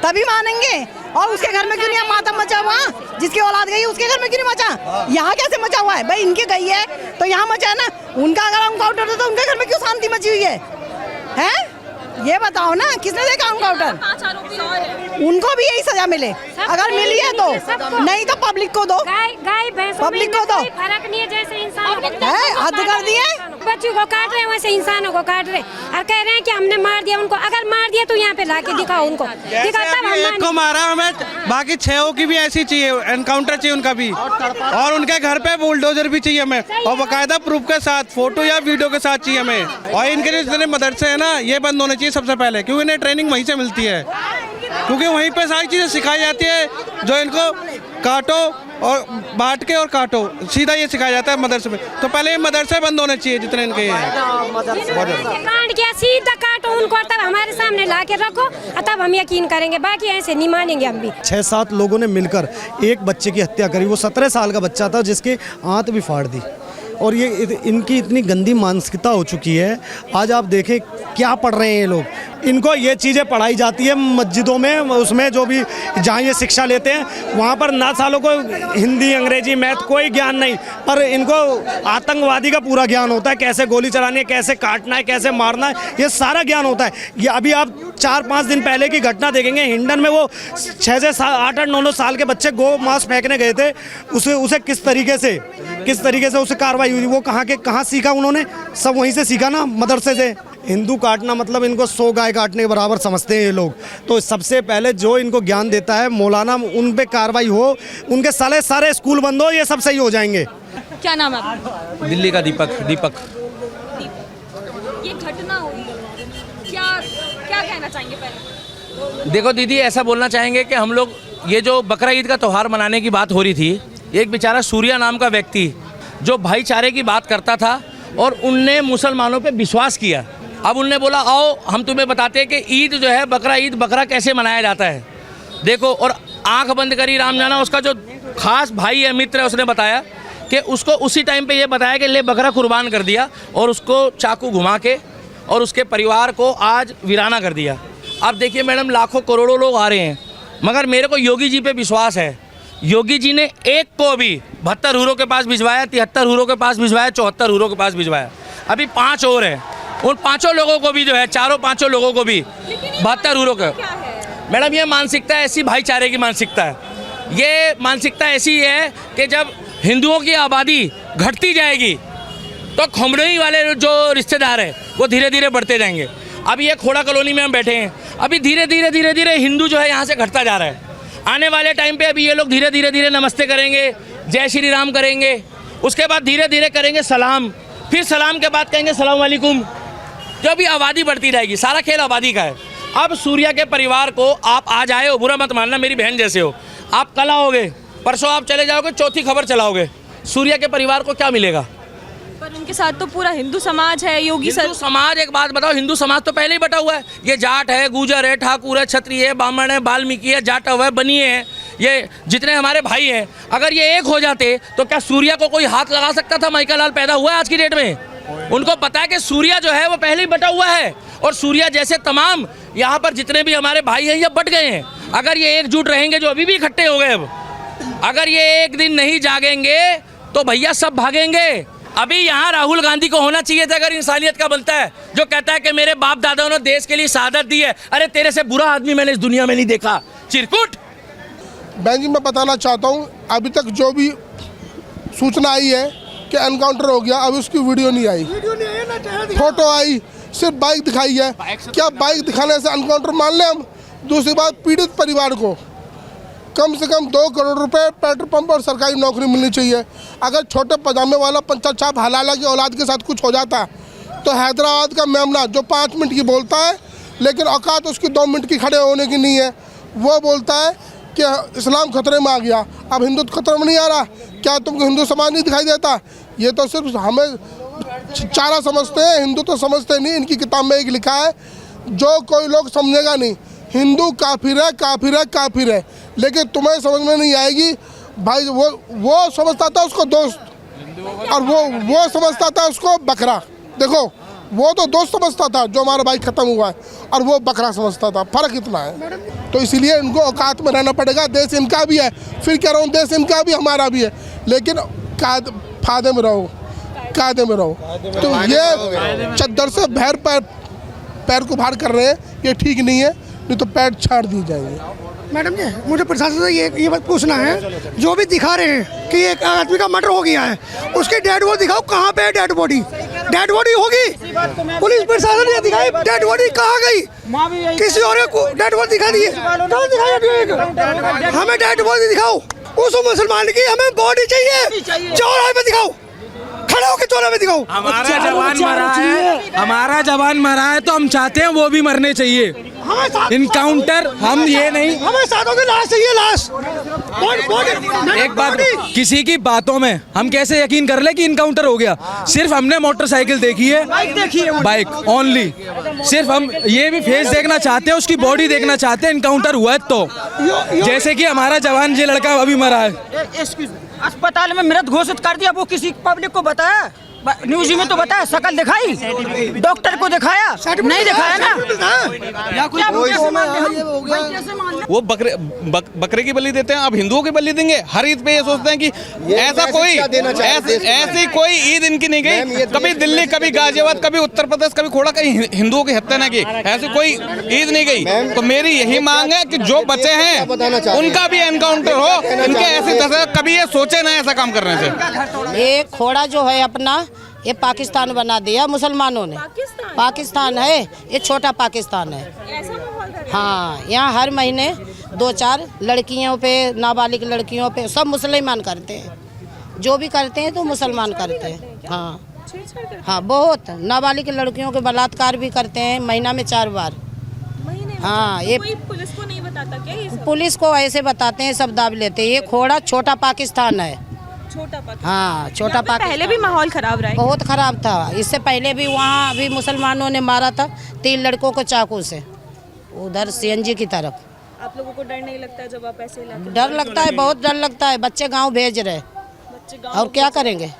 E: तभी मानेंगे। और उसके घर में क्यों नहीं मातम मचा हुआ? जिसकी औलाद गई उसके घर में क्यों नहीं मचा? यहाँ कैसे मचा हुआ है? भाई इनकी गई है तो यहाँ मचा है ना। उनका अगर एनकाउंटर था तो उनके घर में क्यों शांति मची हुई है? हैं? ये बताओ ना, किसने देखा एनकाउंटर?
D: 5 आरोपी और हैं।
E: उनको भी यही सजा मिले, अगर मिली है तो, नहीं तो पब्लिक को दो, पब्लिक को दो।
M: फर्क नहीं है, जैसे इंसान
E: हद कर दिए।
M: बच्चों को काट रहे हैं वैसे इंसानों को काट रहे और कह रहे हैं कि हमने मार दिया उनको। अगर मार दिया तो यहाँ पे लाके दिखाओ उनको,
B: एक को मारा हमें, बाकी 6 की भी ऐसी चाहिए, एनकाउंटर चाहिए उनका भी, और उनके घर पे बुलडोजर भी चाहिए हमें, और बाकायदा प्रूफ के साथ, फोटो या वीडियो के साथ चाहिए हमें। और इनके जितने मदरसे हैं ना ये बंद होने चाहिए सबसे पहले, क्योंकि इन्हें ट्रेनिंग वहीं से मिलती है, क्योंकि वहीं पे सारी चीज़ें सिखाई जाती है, जो इनको काटो और बांट के और काटो, सीधा ये सिखाया जाता है मदरसे में। तो पहले ये मदरसे बंद होने चाहिए जितने इनके हैं।
E: काट के सीधा काटो उनको, तब हमारे सामने ला के रखो, तब हम यकीन करेंगे, बाकी ऐसे नहीं मानेंगे हम भी।
B: 6-7 लोगों ने मिलकर एक बच्चे की हत्या करी। वो 17 साल का बच्चा था जिसके आंत भी फाड़ दी। और ये इनकी इतनी गंदी मानसिकता हो चुकी है। आज आप देखें क्या पढ़ रहे हैं ये लोग। इनको ये चीज़ें पढ़ाई जाती है मस्जिदों में, उसमें जो भी जहाँ ये शिक्षा लेते हैं वहाँ पर ना सालों को हिंदी, अंग्रेजी, मैथ कोई ज्ञान नहीं, पर इनको आतंकवादी का पूरा ज्ञान होता है। कैसे गोली चलानी है, कैसे काटना है, कैसे मारना है, ये सारा ज्ञान होता है। ये अभी आप 4-5 दिन पहले की घटना देखेंगे, हिंडन में वो 6 से 8-9 साल के बच्चे गो मांस फेंकने गए थे। उसे किस तरीके से उसे कार्रवाई हुई, वो कहाँ सीखा उन्होंने? सब वहीं से सीखा ना, मदरसे से। हिंदू काटना मतलब इनको 100 गाय काटने के बराबर समझते हैं ये लोग। तो सबसे पहले जो इनको ज्ञान देता है मौलाना, उन पे कार्रवाई हो, उनके सारे स्कूल बंद हो, ये सब सही हो जाएंगे।
D: क्या नाम है आपका?
J: दिल्ली का दीपक।
D: ये घटना हुई, क्या कहना चाहेंगे पहले?
J: देखो दीदी, ऐसा बोलना चाहेंगे कि हम लोग ये जो बकरा ईद का त्यौहार मनाने की बात हो रही थी, एक बेचारा सूर्या नाम का व्यक्ति जो भाईचारे की बात करता था और उनने मुसलमानों पे विश्वास किया। अब उनने बोला आओ हम तुम्हें बताते हैं कि ईद जो है, बकरा ईद, बकरा कैसे मनाया जाता है। देखो, और आंख बंद करी राम जाना, उसका जो खास भाई है, मित्र है, उसने बताया कि उसको उसी टाइम पे ये बताया कि ले बकरा कुर्बान कर दिया और उसको चाकू घुमा के और उसके परिवार को आज वीराना कर दिया। अब देखिए मैडम, लाखों करोड़ों लोग आ रहे हैं, मगर मेरे को योगी जी पे विश्वास है। योगी जी ने एक को भी 72 हूरों के पास भिजवाया, 73 हूरों के पास भिजवाया, 74 हूरों के पास भिजवाया, अभी 5 और हैं। उन 5 लोगों को भी जो है, 4-5 लोगों को भी 72 हूरों का। मैडम, ये मानसिकता ऐसी भाईचारे की मानसिकता है। ये मानसिकता ऐसी है कि जब हिंदुओं की आबादी घटती जाएगी तो खमड़ोई वाले जो रिश्तेदार हैं वो धीरे धीरे बढ़ते जाएंगे। अभी ये खोड़ा कॉलोनी में हम बैठे हैं, अभी धीरे धीरे हिंदू जो है यहाँ से घटता जा रहा है। आने वाले टाइम पे अभी ये लोग धीरे धीरे नमस्ते करेंगे, जय श्री राम करेंगे, उसके बाद धीरे धीरे करेंगे सलाम, फिर सलाम के बाद कहेंगे सलाम वालेकुम। जो भी आबादी बढ़ती जाएगी, सारा खेल आबादी का है। अब सूर्या के परिवार को आप आज आए हो, बुरा मत मानना, मेरी बहन जैसे हो। आप कल आओगे, परसों आप चले जाओगे, चौथी खबर चलाओगे, सूर्या के परिवार को क्या मिलेगा?
D: पर उनके साथ तो पूरा हिंदू समाज है। योगी सर
J: समाज, एक बात बताओ, हिंदू समाज तो पहले ही बटा हुआ है। ये जाट है, गुजर है, ठाकुर है, क्षत्रिय है, ब्राह्मण है, वाल्मीकि है, जाटव है, बनिए है, ये जितने हमारे भाई हैं, अगर ये एक हो जाते तो क्या सूर्या को कोई हाथ लगा सकता था? माइकल लाल पैदा हुआ है आज की डेट में। उनको पता है कि सूर्या जो है वो पहले ही बटा हुआ है, और सूर्या जैसे तमाम यहाँ पर जितने भी हमारे भाई हैं ये बट गए हैं। अगर ये एकजुट रहेंगे, जो अभी भी इकट्ठे हो गए, अब अगर ये एक दिन नहीं जागेंगे तो भैया सब भागेंगे। अभी यहाँ राहुल गांधी को होना चाहिए था, अगर इंसानियत का बनता है, जो कहता है कि मेरे बाप दादाओं ने देश के लिए शहादत दी है। अरे तेरे से बुरा आदमी मैंने इस दुनिया में नहीं देखा, चिरकुट।
N: बहन जी, मैं बताना चाहता हूँ, अभी तक जो भी सूचना आई है कि एनकाउंटर हो गया, अभी उसकी वीडियो नहीं आई, फोटो आई, सिर्फ बाइक दिखाई है। क्या बाइक दिखाने से एनकाउंटर मान लें हम? दूसरी बात, पीड़ित परिवार को कम से कम 2 करोड़ रुपए पेट्रोल पंप और सरकारी नौकरी मिलनी चाहिए। अगर छोटे पजामे वाला पंचायत छाप हलाला की औलाद के साथ कुछ हो जाता तो हैदराबाद का मेमना जो 5 मिनट की बोलता है, लेकिन औकात उसकी 2 मिनट की खड़े होने की नहीं है, वो बोलता है कि इस्लाम खतरे में आ गया। अब हिंदुत्व खतरे में नहीं आ रहा, क्या तुमको हिंदू समाज नहीं दिखाई देता? ये तो सिर्फ हमें चारा समझते हैं, हिंदू तो समझते नहीं। इनकी किताब में एक लिखा है, जो कोई लोग समझेगा नहीं, हिंदू काफिर है, काफिर है, काफिर है, लेकिन तुम्हें समझ में नहीं आएगी भाई। वो समझता था उसको दोस्त, और वो समझता था उसको बकरा। देखो, वो तो दोस्त समझता था जो हमारा भाई खत्म हुआ है, और वो बकरा समझता था। फर्क इतना है। तो इसीलिए इनको औकात में रहना पड़ेगा। देश इनका भी है, फिर कह रहा हूँ, देश इनका भी, हमारा भी है, लेकिन फायदे में रहो, कायदे में रहो। तो ये चद्दर से बहर पैर को बाहर कर रहे हैं, ये ठीक नहीं है, नहीं तो पैर छाड़ दिए जाएंगे।
A: मैडम जी, मुझे प्रशासन से ये बात पूछना है, जो भी दिखा रहे हैं कि एक आदमी का मर्डर हो गया है, उसकी डेड बॉडी दिखाओ, कहाँ पे है डेड बॉडी? डेड बॉडी होगी, पुलिस प्रशासन ने दिखाई, डेड बॉडी कहाँ गई? किसी और को डेड बॉडी दिखा दी है, हमें डेड बॉडी दिखाओ। उस मुसलमान की हमें बॉडी चाहिए, चौराहे पे दिखाओ, खड़ा होकर चौराहे पे दिखाओ।
B: हमारा जवान मरा है, तो हम चाहते हैं वो भी मरने चाहिए।
J: इनकाउंटर हम ये नहीं,
A: हमें साथों की लाश चाहिए, लाश।
J: एक बात, किसी की बातों में हम कैसे यकीन कर ले कि इनकाउंटर हो गया? सिर्फ हमने मोटरसाइकिल देखी है, बाइक ओनली। सिर्फ हम ये भी फेस देखना चाहते हैं, उसकी बॉडी देखना चाहते हैं, इनकाउंटर हुआ है तो। जैसे कि हमारा जवान ये लड़का अभी मरा है,
C: अस्पताल में मृत घोषित कर दिया, वो किसी पब्लिक को बताया? न्यूज में तो बताया, शकल दिखाई, डॉक्टर को दिखाया, नहीं दिखाया ना।
H: वो बकरे की बलि देते हैं, अब हिंदुओं की बलि देंगे। हर ईद पे ये सोचते हैं कि ऐसा कोई ऐसी कोई ईद इनकी नहीं गई, कभी दिल्ली, कभी गाजियाबाद, कभी उत्तर प्रदेश, कभी खोड़ा, कहीं हिंदुओं की हत्या न की, ऐसी कोई ईद नहीं गई। तो मेरी यही मांग है कि जो बचे हैं उनका भी एनकाउंटर हो, इनके ऐसी तरह कभी ये सोचे ना ऐसा काम करने से।
E: ये खोड़ा जो है अपना, ये पाकिस्तान बना दिया मुसलमानों ने। पाकिस्तान है ये, छोटा पाकिस्तान है। हाँ, यहाँ हर महीने 2-4 लड़कियों पे, नाबालिग लड़कियों पे सब मुसलमान करते हैं, जो भी करते हैं तो मुसलमान करते हैं। हाँ, बहुत नाबालिग लड़कियों के बलात्कार भी करते हैं, महीना में 4 बार। हाँ, ये
D: पुलिस को नहीं बताता क्या ये सब?
E: पुलिस को ऐसे बताते हैं, सब दाब लेते हैं। ये खोड़ा छोटा पाकिस्तान है। हाँ, छोटा पाकिस्तान।
D: पहले भी माहौल खराब रहा है,
E: बहुत खराब था। इससे पहले भी वहाँ भी मुसलमानों ने मारा था 3 लड़कों को चाकू से, उधर CNG की तरफ।
D: आप लोगों को डर नहीं लगता जब आप ऐसे इलाके?
E: डर लगता है, बहुत डर लगता है। बच्चे गांव भेज रहे, और क्या करेंगे?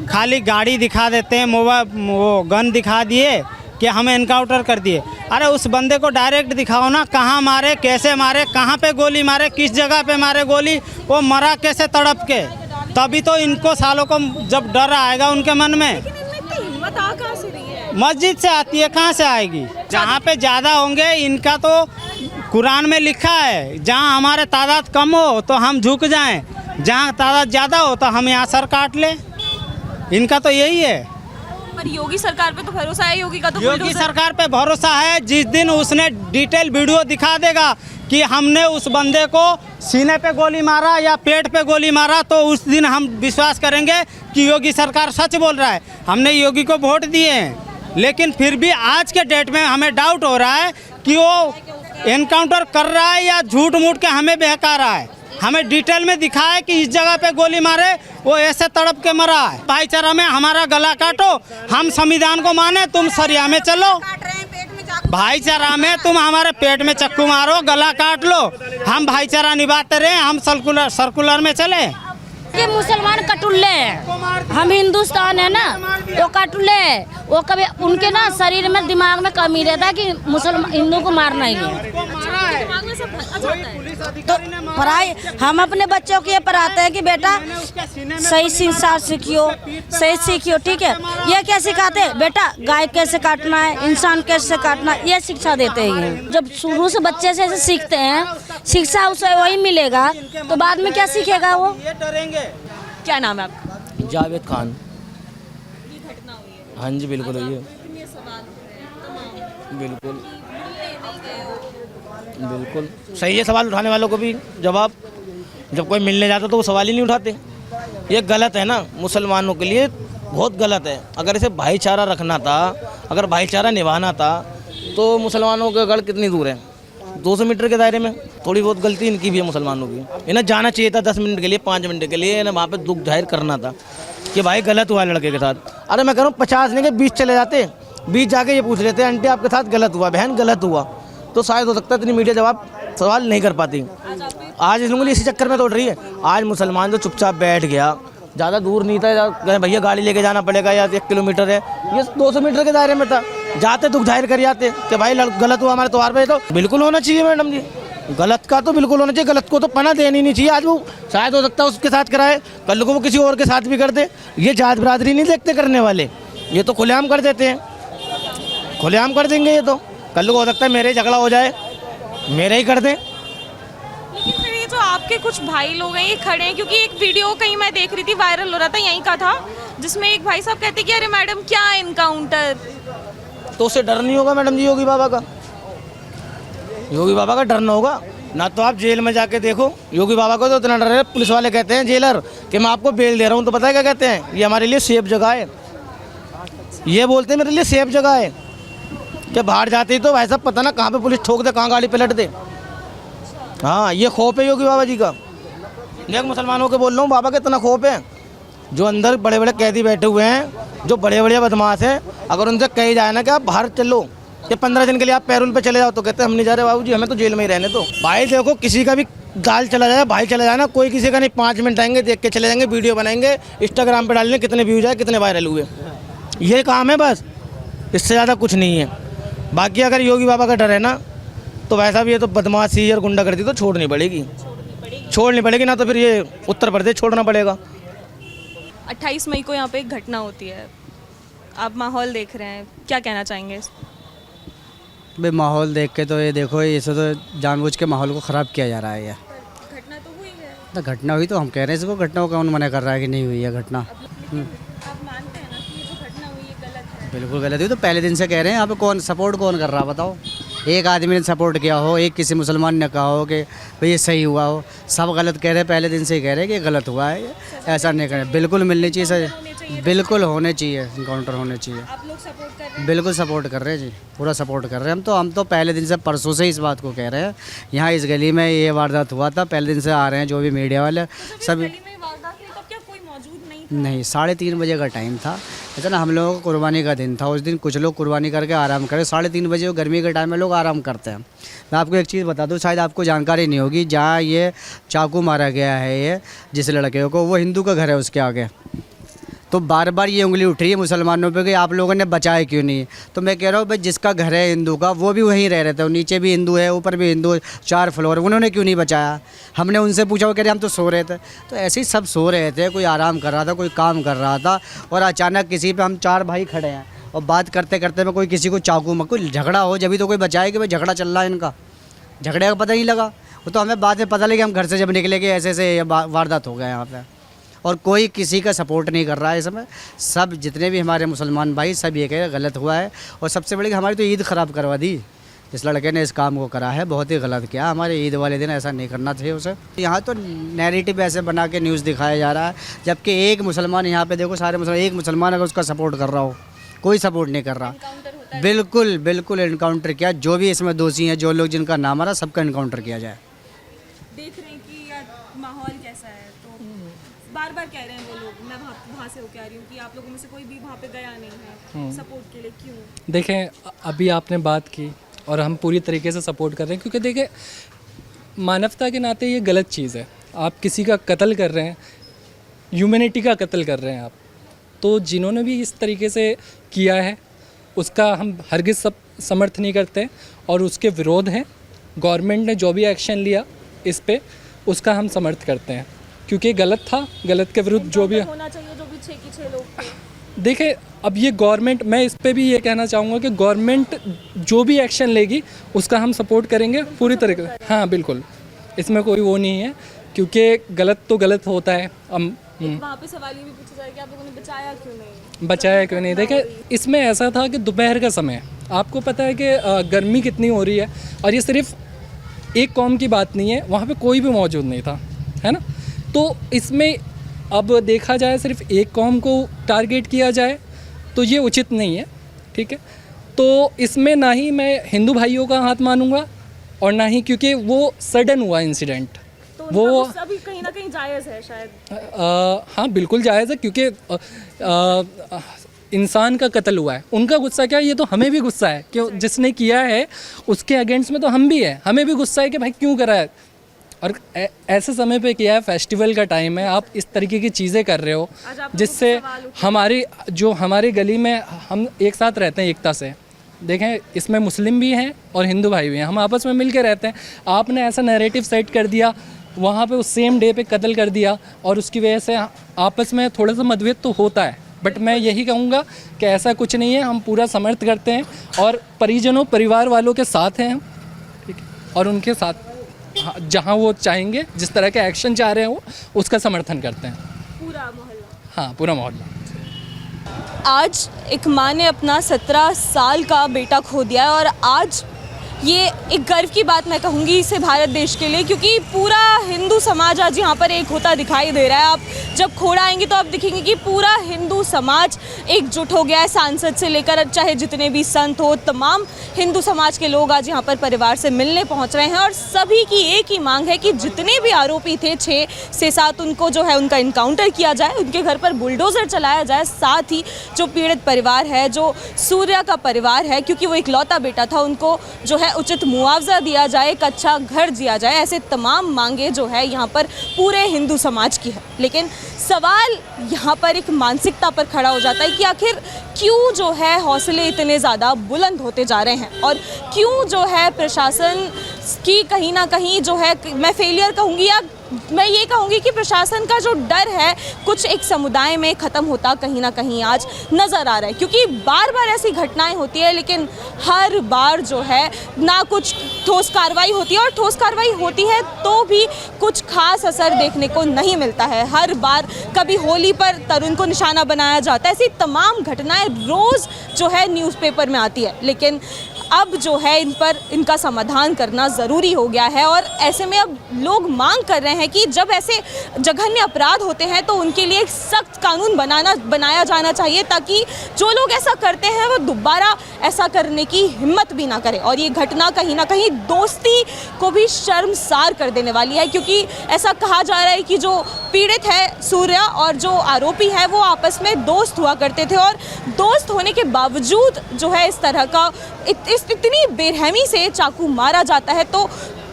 B: खाली गाड़ी दिखा देते हैं, मोबाइल वो गन दिखा दिए कि हमें एनकाउंटर कर दिए। अरे उस बंदे को डायरेक्ट दिखाओ ना, कहाँ मारे, कैसे मारे, कहाँ पे गोली मारे, किस जगह पे मारे गोली, वो मरा कैसे तड़प के, तभी तो इनको सालों को जब डर आएगा उनके मन में।
D: हिम्मत आ कहाँ से रही है?
B: मस्जिद से आती है, कहाँ से आएगी? जहाँ पे ज़्यादा होंगे, इनका तो कुरान में लिखा है, जहाँ हमारे तादाद कम हो तो हम झुक जाएं, जहाँ तादाद ज़्यादा हो तो हम यहाँ सर काट लें। इनका तो यही है।
D: पर योगी सरकार पे तो भरोसा है, योगी का तो
B: योगी सरकार पे भरोसा है। जिस दिन उसने डिटेल वीडियो दिखा देगा कि हमने उस बंदे को सीने पे गोली मारा या पेट पे गोली मारा, तो उस दिन हम विश्वास करेंगे कि योगी सरकार सच बोल रहा है। हमने योगी को वोट दिए हैं, लेकिन फिर भी आज के डेट में हमें डाउट हो रहा है कि वो एनकाउंटर कर रहा है या झूठ मूठ के हमें बहका रहा है। हमें डिटेल में दिखाए कि इस जगह पे गोली मारे, वो ऐसे तड़प के मरा है। भाईचारा में हमारा गला काटो, हम संविधान को माने, तुम सरिया में चलो। भाईचारा में तुम हमारे पेट में चक्कू मारो, गला काट लो, हम भाईचारा निभाते रहे, हम सर्कुलर में चले।
E: ये मुसलमान कटुल्ले हैं, हम हिंदुस्तान है ना, तो कटुल्ले हैं। वो कभी उनके ना शरीर में, दिमाग में कमी रहता है कि मुसलमान हिंदू को मारना ही है। तो पढ़ाई हम अपने बच्चों को ये पढ़ाते हैं कि बेटा सही शिक्षा सीखियो, सही सीखियो, ठीक है। ये क्या सिखाते हैं? बेटा गाय कैसे काटना है, इंसान कैसे काटना है, ये शिक्षा देते हैं। जब शुरू से बच्चे से ऐसे सीखते हैं, शिक्षा उसे वही मिलेगा, तो बाद में क्या सीखेगा वो?
D: क्या नाम है आपका?
C: जावेद खान। हाँ जी, बिल्कुल है, बिल्कुल बिल्कुल सही है। सवाल उठाने वालों को भी जवाब, जब कोई मिलने जाता तो वो सवाल ही नहीं उठाते। ये गलत है ना, मुसलमानों के लिए बहुत गलत है। अगर इसे भाईचारा रखना था, अगर भाईचारा निभाना था, तो मुसलमानों का गढ़ कितनी दूर है? 200 मीटर के दायरे में। थोड़ी बहुत गलती इनकी भी है, मुसलमानों की। इन्हें जाना चाहिए था 10 मिनट के लिए, 5 मिनट के लिए, इन्हें वहाँ पे दुख जाहिर करना था कि भाई गलत हुआ लड़के के साथ। अरे मैं कह रहा हूँ 50 नहीं के 20 चले जाते, 20 जाके ये पूछ लेते आंटी आपके साथ गलत हुआ, बहन गलत हुआ, तो शायद हो सकता है इतनी मीडिया जवाब सवाल नहीं कर पाती। आज इस उंगली इसी चक्कर में तोड़ रही है। आज मुसलमान जो चुपचाप बैठ गया, ज़्यादा दूर नहीं था, भैया गाड़ी लेके जाना पड़ेगा या 1 किलोमीटर है, ये 200 मीटर के दायरे में था, जाते दुख जाहिर कर जाते कि भाई गलत हुआ हमारे त्योहार पे। तो बिल्कुल होना चाहिए मैडम जी, गलत का तो बिल्कुल होना चाहिए, गलत को तो पना देनी नहीं चाहिए। आज वो शायद हो सकता है उसके साथ कराए, कल को वो किसी और के साथ भी कर दे। ये जात बरादरी नहीं देखते करने वाले, ये तो खुलेआम कर देते हैं, खुलेआम कर देंगे। ये तो कल को हो सकता है मेरे झगड़ा हो जाए, मेरे ही कर दें।
D: लेकिन ये जो आपके कुछ भाई लोग हैं ये खड़े हैं, क्योंकि एक वीडियो कहीं मैं देख रही थी, वायरल हो रहा था, यहीं का था, जिसमें एक भाई साहब कहते कि अरे मैडम क्या इनकाउंटर।
C: तो उससे डर नहीं होगा मैडम जी योगी बाबा का? योगी बाबा का डर ना होगा ना, तो आप जेल में जाके देखो। योगी बाबा को तो इतना डर है, पुलिस वाले कहते हैं जेलर कि मैं आपको बेल दे रहा हूँ, तो पता है क्या कहते हैं? ये हमारे लिए सेफ जगह है, ये बोलते हैं मेरे लिए सेफ जगह है। कि बाहर जाते तो भाई साहब पता ना कहाँ पे पुलिस ठोक दे, कहाँ गाड़ी पलट दे। हाँ, ये खौफ है योगी बाबा जी का। देख मुसलमानों के बोल रहा हूँ, बाबा का इतना खौफ है। जो अंदर बड़े बड़े कैदी बैठे हुए हैं, जो बड़े बड़े बदमाश हैं, अगर उनसे कही जाए ना कि आप बाहर चलो, ये 15 दिन के लिए आप पैरोल पे चले जाओ, तो कहते हैं हम नहीं जा रहे बाबू जी, हमें तो जेल में ही रहने दो। भाई देखो, किसी का भी दाल चला जाए, भाई चला जाए ना, कोई किसी का नहीं, 5 मिनट आएंगे, देख के चले जाएंगे, वीडियो बनाएंगे, इंस्टाग्राम पे डालेंगे, कितने व्यूज आए, कितने वायरल हुए, ये काम है बस, इससे ज़्यादा कुछ नहीं है। बाकी अगर योगी बाबा का डर है ना, तो वैसा भी ये तो बदमाशी और गुंडागर्दी तो छोड़नी पड़ेगी ना, तो फिर ये उत्तर प्रदेश छोड़ना पड़ेगा।
D: 28 मई को यहाँ पे एक घटना होती है, आप माहौल देख रहे हैं, क्या कहना चाहेंगे इस पर?
C: भाई माहौल देख के तो ये देखो, इसे तो जानबूझ के माहौल को ख़राब किया जा रहा है।
D: घटना तो हुई है,
C: तो घटना हुई तो हम कह रहे हैं इसको, घटना को कौन मना कर रहा है कि नहीं हुई है घटना।
D: आप मानते हैं ना कि ये जो घटना हुई है गलत है?
C: बिल्कुल गलत हुई, तो पहले दिन से कह रहे हैं। यहाँ पे कौन सपोर्ट कौन कर रहा है बताओ? एक आदमी ने सपोर्ट किया हो, एक किसी मुसलमान ने कहा हो कि भाई ये सही हुआ हो, सब गलत कह रहे हैं, पहले दिन से ही कह रहे हैं कि ये गलत हुआ है, ऐसा नहीं करें। बिल्कुल मिलनी चाहिए सर, बिल्कुल होने चाहिए, इनकाउंटर होने चाहिए।
D: आप लोग सपोर्ट कर रहे हैं?
C: बिल्कुल सपोर्ट कर रहे हैं जी, पूरा सपोर्ट कर रहे हैं हम तो पहले दिन से, परसों से इस बात को कह रहे हैं। यहाँ इस गली में ये वारदात हुआ था, पहले दिन से आ रहे हैं जो भी मीडिया वाले सब। नहीं, 3:30 बजे का टाइम था, ऐसा ना, हम लोगों को कुर्बानी का दिन था उस दिन, कुछ लोग कुर्बानी करके आराम करें। 3:30 बजे गर्मी के टाइम में लोग आराम करते हैं। मैं आपको एक चीज़ बता दूं, शायद आपको जानकारी नहीं होगी, जहाँ ये चाकू मारा गया है, ये जिस लड़के को, वो हिंदू का घर है उसके आगे। तो बार बार ये उंगली उठ रही है मुसलमानों पे कि आप लोगों ने बचाया क्यों नहीं। तो मैं कह रहा हूँ भाई, जिसका घर है हिंदू का, वो भी वहीं रह रहे थे, नीचे भी हिंदू है, ऊपर भी हिंदू, 4 फ्लोर, उन्होंने क्यों नहीं बचाया? हमने उनसे पूछा, वो कह रहे हम तो सो रहे थे। तो ऐसे ही सब सो रहे थे, कोई आराम कर रहा था, कोई काम कर रहा था, और अचानक किसी पे, हम 4 भाई खड़े हैं और बात करते करते में कोई किसी को चाकू में, कोई झगड़ा हो जब भी तो कोई बचाए कि भाई झगड़ा चल रहा है इनका, झगड़े का पता नहीं लगा। वो तो हमें बाद में पता लगे, हम घर से जब निकले कि ऐसे ऐसे वारदात हो गया यहाँ पे। और कोई किसी का सपोर्ट नहीं कर रहा है इस समय, सब जितने भी हमारे मुसलमान भाई सब ये कह गलत हुआ है। और सबसे बड़ी हमारी तो ईद ख़राब करवा दी इस लड़के ने, इस काम को करा है, बहुत ही गलत किया। हमारे ईद वाले दिन ऐसा नहीं करना चाहिए उसे। यहाँ तो नैरेटिव ऐसे बना के न्यूज़ दिखाया जा रहा है, जबकि एक मुसलमान यहाँ पे देखो, सारे मुसलमान, एक मुसलमान अगर उसका सपोर्ट कर रहा हो, कोई सपोर्ट नहीं कर रहा। बिल्कुल बिल्कुल इनकाउंटर किया, जो भी इसमें दोषी हैं, जो लोग जिनका नाम आ रहा, सबका इनकाउंटर किया जाए।
D: देख रहे हैं कि यार माहौल कैसा है, तो बार बार कह रहे हैं वो लोग, मैं वहाँ से होकर आ रही हूँ, कि आप लोगों में से कोई भी वहाँ पे गया नहीं है सपोर्ट के लिए, क्यों?
O: देखें, अभी आपने बात की और हम पूरी तरीके से सपोर्ट कर रहे हैं, क्योंकि देखें, मानवता के नाते ये गलत चीज़ है। आप किसी का कत्ल कर रहे हैं, ह्यूमैनिटी का कत्ल कर रहे हैं आप, तो जिन्होंने भी इस तरीके से किया है उसका हम हरगिज़ समर्थन नहीं करते और उसके विरोध हैं। गवर्नमेंट ने जो भी एक्शन लिया इस पे, उसका हम समर्थन करते हैं, क्योंकि गलत था, गलत के विरुद्ध जो भी
D: होना चाहिए, जो भी 6 लोग थे।
O: देखिए, अब ये गवर्नमेंट, मैं इस पे भी ये कहना चाहूँगा कि गवर्नमेंट जो भी एक्शन लेगी उसका हम सपोर्ट करेंगे पूरी तरीके से। हाँ बिल्कुल, इसमें कोई वो नहीं है, क्योंकि गलत तो गलत होता है।
D: वहाँ पे सवाल ये भी पूछा जाए कि आप लोगों ने बचाया क्यों नहीं? देखिए, इसमें ऐसा था कि दोपहर का समय, आपको पता है कि गर्मी कितनी हो रही है, और ये सिर्फ एक कौम की बात नहीं है, वहाँ पे कोई भी मौजूद नहीं था, है ना। तो इसमें अब देखा जाए सिर्फ एक कौम को टारगेट किया जाए तो ये उचित नहीं है, ठीक है। तो इसमें ना ही मैं हिंदू भाइयों का हाथ मानूंगा और ना ही, क्योंकि वो सडन हुआ इंसिडेंट, तो
O: वो
D: अभी कहीं ना कहीं जायज़ है शायद।
O: हाँ बिल्कुल जायज़ है, क्योंकि इंसान का कत्ल हुआ है, उनका गुस्सा क्या है, ये तो हमें भी गुस्सा है कि जिसने किया है उसके अगेंस्ट में तो हम भी हैं, हमें भी गुस्सा है कि भाई क्यों करा है। और ऐसे समय पे किया है, फेस्टिवल का टाइम है, आप इस तरीके की चीज़ें कर रहे हो जिससे हमारी गली में हम एक साथ रहते हैं एकता से। देखें, इसमें मुस्लिम भी हैं और हिंदू भाई भी हैं, हम आपस में मिल के रहते हैं। आपने ऐसा नैरेटिव सेट कर दिया, वहाँ पे उस सेम डे पे कत्ल कर दिया, और उसकी वजह से आपस में थोड़ा सा मतभेद तो होता है, बट मैं यही कहूँगा कि ऐसा कुछ नहीं है, हम पूरा समर्थन करते हैं और परिवार वालों के साथ हैं हम, ठीक है, और उनके साथ जहाँ वो चाहेंगे, जिस तरह के एक्शन चाह रहे हैं वो, उसका समर्थन करते हैं।
D: पूरा मोहल्ला?
O: हाँ, पूरा मोहल्ला।
D: आज एक माँ ने अपना 17 साल का बेटा खो दिया है, और आज ये एक गर्व की बात मैं कहूँगी इसे भारत देश के लिए, क्योंकि पूरा हिंदू समाज आज यहाँ पर एक होता दिखाई दे रहा है। आप जब खोड़ा आएंगे तो आप देखेंगे कि पूरा हिंदू समाज एकजुट हो गया है, सांसद से लेकर चाहे जितने भी संत हो, तमाम हिंदू समाज के लोग आज यहाँ पर परिवार से मिलने पहुँच रहे हैं और सभी की एक ही मांग है कि जितने भी आरोपी थे 6 से 7 उनको जो है उनका इनकाउंटर किया जाए, उनके घर पर बुलडोज़र चलाया जाए। साथ ही जो पीड़ित परिवार है, जो सूर्या का परिवार है, क्योंकि वो इकलौता बेटा था, उनको जो है उचित मुआवजा दिया जाए, एक अच्छा घर दिया जाए। ऐसे तमाम मांगे जो है यहाँ पर पूरे हिंदू समाज की है। लेकिन सवाल यहाँ पर एक मानसिकता पर खड़ा हो जाता है कि आखिर क्यों जो है हौसले इतने ज़्यादा बुलंद होते जा रहे हैं और क्यों जो है प्रशासन की कहीं ना कहीं जो है, मैं फेलियर कहूँगी या मैं ये कहूँगी कि प्रशासन का जो डर है कुछ एक समुदाय में ख़त्म होता कहीं ना कहीं आज नज़र आ रहा है। क्योंकि बार बार ऐसी घटनाएं होती है लेकिन हर बार जो है ना कुछ ठोस कार्रवाई होती है और ठोस कार्रवाई होती है तो भी कुछ खास असर देखने को नहीं मिलता है। हर बार कभी होली पर तरुण को निशाना बनाया जाता है, ऐसी तमाम घटनाएं रोज़ जो है न्यूज़पेपर में आती है। लेकिन अब जो है इन पर इनका समाधान करना ज़रूरी हो गया है और ऐसे में अब लोग मांग कर रहे हैं कि जब ऐसे जघन्य अपराध होते हैं तो उनके लिए एक सख्त कानून बनाया जाना चाहिए ताकि जो लोग ऐसा करते हैं वो दोबारा ऐसा करने की हिम्मत भी ना करें। और ये घटना कहीं ना कहीं दोस्ती को भी शर्मसार कर देने वाली है, क्योंकि ऐसा कहा जा रहा है कि जो पीड़ित है सूर्या और जो आरोपी है वो आपस में दोस्त हुआ करते थे और दोस्त होने के बावजूद जो है इस तरह का इतनी बेरहमी से चाकू मारा जाता है। तो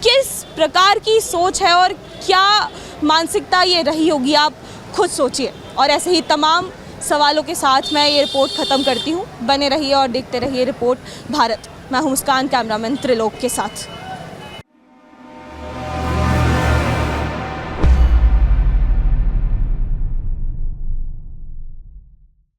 D: किस प्रकार की सोच है और क्या मानसिकता ये रही होगी, आप खुद सोचिए। और ऐसे ही तमाम सवालों के साथ मैं ये रिपोर्ट ख़त्म करती हूँ। बने रहिए और देखते रहिए रिपोर्ट भारत। मैं हूँ मुस्कान, कैमरामैन त्रिलोक के साथ।